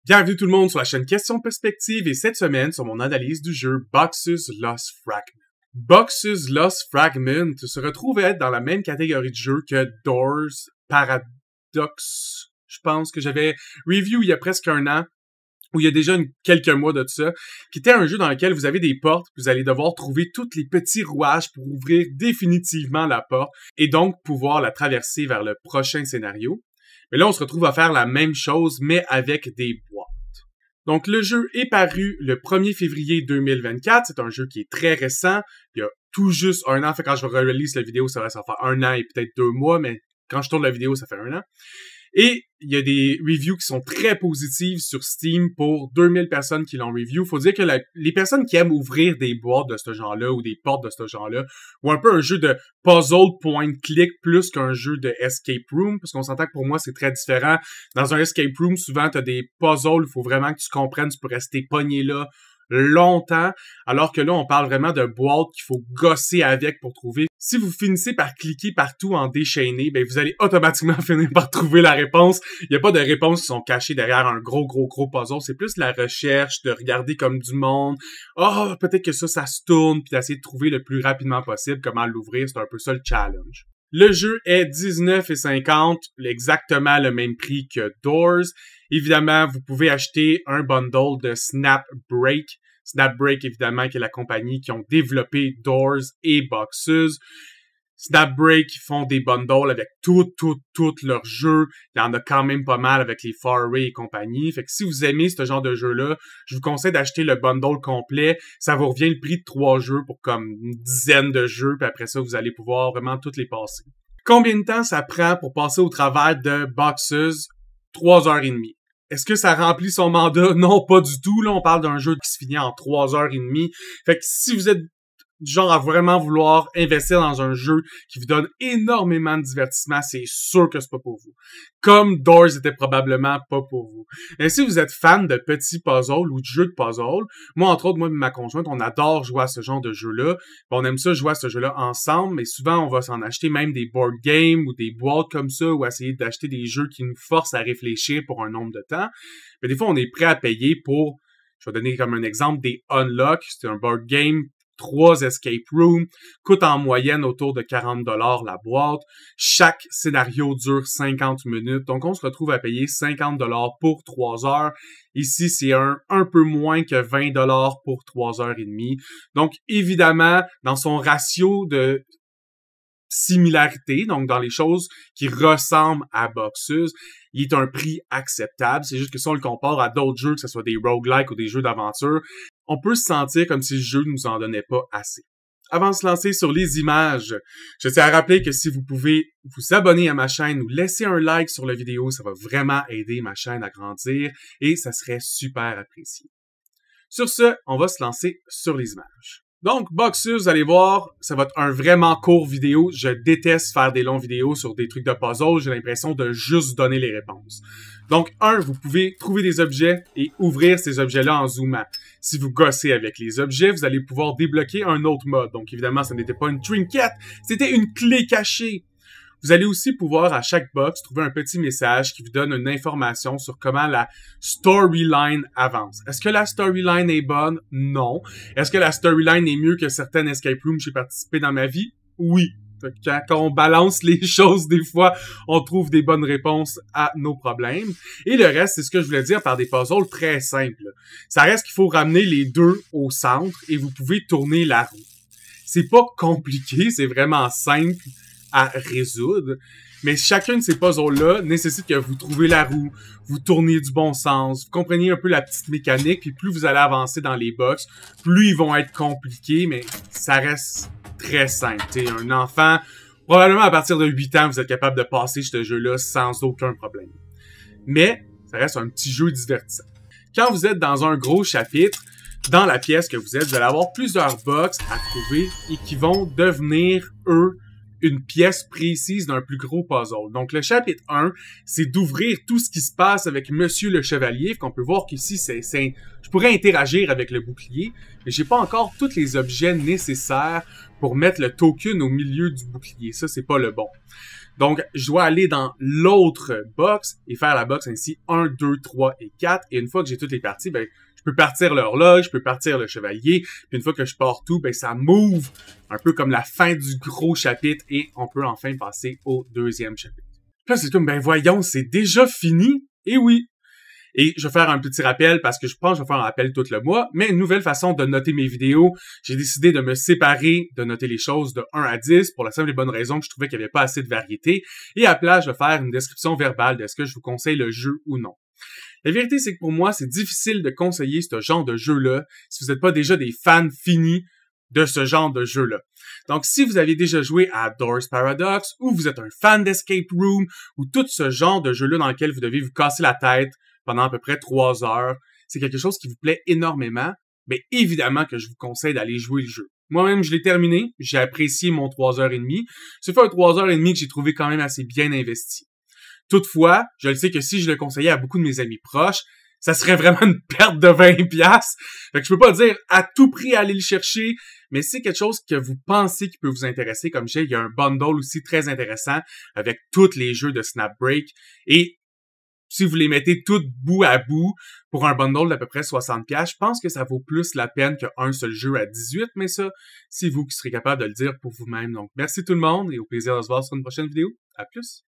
Bienvenue tout le monde sur la chaîne Question Perspective et cette semaine sur mon analyse du jeu Box's Lost Fragment. Box's Lost Fragment se retrouve être dans la même catégorie de jeu que Doors Paradox. Je pense que j'avais review il y a presque un an, ou il y a déjà quelques mois de ça, qui était un jeu dans lequel vous avez des portes, vous allez devoir trouver tous les petits rouages pour ouvrir définitivement la porte et donc pouvoir la traverser vers le prochain scénario. Mais là, on se retrouve à faire la même chose, mais avec des boîtes. Donc, le jeu est paru le 1er février 2024. C'est un jeu qui est très récent. Il y a tout juste un an. Fait quand je release la vidéo, ça va faire un an et peut-être 2 mois, mais quand je tourne la vidéo, ça fait un an. Et il y a des reviews qui sont très positives sur Steam pour 2000 personnes qui l'ont review. Faut dire que les personnes qui aiment ouvrir des boîtes de ce genre-là ou des portes de ce genre-là, ou un peu un jeu de puzzle point click plus qu'un jeu de escape room, parce qu'on s'entend que pour moi c'est très différent. Dans un escape room, souvent t'as des puzzles, il faut vraiment que tu comprennes, tu peux rester pogné là longtemps, alors que là, on parle vraiment de boîtes qu'il faut gosser avec pour trouver. Si vous finissez par cliquer partout en déchaîné, ben vous allez automatiquement finir par trouver la réponse. Il n'y a pas de réponses qui sont cachées derrière un gros puzzle. C'est plus la recherche, de regarder comme du monde. Oh, peut-être que ça se tourne, puis d'essayer de trouver le plus rapidement possible comment l'ouvrir. C'est un peu ça le challenge. Le jeu est $19,50, exactement le même prix que Doors. Évidemment, vous pouvez acheter un bundle de Snap Break. Snap Break, évidemment, qui est la compagnie qui ont développé Doors et Box's. Snap Break font des bundles avec tout leurs jeux. Il y en a quand même pas mal avec les Faraway et compagnie. Fait que si vous aimez ce genre de jeu-là, je vous conseille d'acheter le bundle complet. Ça vous revient le prix de 3 jeux pour comme une dizaine de jeux. Puis après ça, vous allez pouvoir vraiment toutes les passer. Combien de temps ça prend pour passer au travers de Box's? 3h30. Est-ce que ça remplit son mandat? Non, pas du tout. Là, on parle d'un jeu qui se finit en 3h30. Fait que si vous êtes du genre à vraiment vouloir investir dans un jeu qui vous donne énormément de divertissement, c'est sûr que c'est pas pour vous. Comme Doors était probablement pas pour vous. Et si vous êtes fan de petits puzzles ou de jeux de puzzles, moi, entre autres, moi et ma conjointe, on adore jouer à ce genre de jeu-là. On aime ça jouer à ce jeu-là ensemble, mais souvent, on va s'en acheter même des board games ou des boîtes comme ça, ou essayer d'acheter des jeux qui nous forcent à réfléchir pour un nombre de temps. Mais des fois, on est prêt à payer pour, je vais donner comme un exemple, des Unlock. C'est un board game 3 escape rooms, coûte en moyenne autour de 40$ la boîte. Chaque scénario dure 50 minutes. Donc, on se retrouve à payer 50$ pour 3 heures. Ici, c'est un peu moins que 20$ pour 3h30. Donc, évidemment, dans son ratio de similarité, donc dans les choses qui ressemblent à Box's, il est un prix acceptable. C'est juste que si on le compare à d'autres jeux, que ce soit des roguelikes ou des jeux d'aventure, on peut se sentir comme si le jeu ne nous en donnait pas assez. Avant de se lancer sur les images, je tiens à rappeler que si vous pouvez vous abonner à ma chaîne ou laisser un like sur la vidéo, ça va vraiment aider ma chaîne à grandir et ça serait super apprécié. Sur ce, on va se lancer sur les images. Donc, Box's, vous allez voir, ça va être un vraiment court vidéo. Je déteste faire des longues vidéos sur des trucs de puzzle. J'ai l'impression de juste donner les réponses. Donc, vous pouvez trouver des objets et ouvrir ces objets-là en zoomant. Si vous gossez avec les objets, vous allez pouvoir débloquer un autre mode. Donc, évidemment, ça n'était pas une trinket, c'était une clé cachée. Vous allez aussi pouvoir, à chaque box, trouver un petit message qui vous donne une information sur comment la storyline avance. Est-ce que la storyline est bonne? Non. Est-ce que la storyline est mieux que certaines escape rooms que j'ai participé dans ma vie? Oui. Quand on balance les choses, des fois, on trouve des bonnes réponses à nos problèmes. Et le reste, c'est ce que je voulais dire par des puzzles très simples. Ça reste qu'il faut ramener les deux au centre et vous pouvez tourner la roue. C'est pas compliqué, c'est vraiment simple à résoudre, mais chacun de ces puzzles-là nécessite que vous trouviez la roue, vous tourniez du bon sens, vous compreniez un peu la petite mécanique, puis plus vous allez avancer dans les box, plus ils vont être compliqués, mais ça reste très simple. T'sais, un enfant, probablement à partir de 8 ans, vous êtes capable de passer ce jeu-là sans aucun problème. Mais ça reste un petit jeu divertissant. Quand vous êtes dans un gros chapitre, dans la pièce que vous allez avoir plusieurs box à trouver et qui vont devenir, eux, une pièce précise d'un plus gros puzzle. Donc, le chapitre 1, c'est d'ouvrir tout ce qui se passe avec Monsieur le Chevalier, qu'on peut voir qu'ici, je pourrais interagir avec le bouclier, mais j'ai pas encore tous les objets nécessaires pour mettre le token au milieu du bouclier. Ça, c'est pas le bon. Donc, je dois aller dans l'autre box et faire la box ainsi 1, 2, 3 et 4. Et une fois que j'ai toutes les parties, ben, je peux partir l'horloge, je peux partir le chevalier. Puis une fois que je pars tout, ben, ça move un peu comme la fin du gros chapitre et on peut enfin passer au deuxième chapitre. Là, c'est comme, ben voyons, c'est déjà fini. Et oui. Et je vais faire un petit rappel parce que je pense que je vais faire un rappel tout le mois, mais une nouvelle façon de noter mes vidéos. J'ai décidé de me séparer, de noter les choses de 1 à 10 pour la simple et bonne raison que je trouvais qu'il n'y avait pas assez de variété. Et à plat, je vais faire une description verbale de ce que je vous conseille le jeu ou non. La vérité, c'est que pour moi, c'est difficile de conseiller ce genre de jeu-là si vous n'êtes pas déjà des fans finis de ce genre de jeu-là. Donc, si vous avez déjà joué à Doors Paradox, ou vous êtes un fan d'Escape Room, ou tout ce genre de jeu-là dans lequel vous devez vous casser la tête pendant à peu près 3 heures, c'est quelque chose qui vous plaît énormément, bien évidemment que je vous conseille d'aller jouer le jeu. Moi-même, je l'ai terminé, j'ai apprécié mon 3h30. C'est fait un 3h30 que j'ai trouvé quand même assez bien investi. Toutefois, je le sais que si je le conseillais à beaucoup de mes amis proches, ça serait vraiment une perte de 20$. Fait que je peux pas dire à tout prix aller le chercher, mais c'est quelque chose que vous pensez qui peut vous intéresser. Comme je sais, il y a un bundle aussi très intéressant avec tous les jeux de Snap Break. Et si vous les mettez toutes bout à bout pour un bundle d'à peu près 60$, je pense que ça vaut plus la peine qu'un seul jeu à 18$, mais ça, c'est vous qui serez capable de le dire pour vous-même. Donc, merci tout le monde et au plaisir de se voir sur une prochaine vidéo. À plus!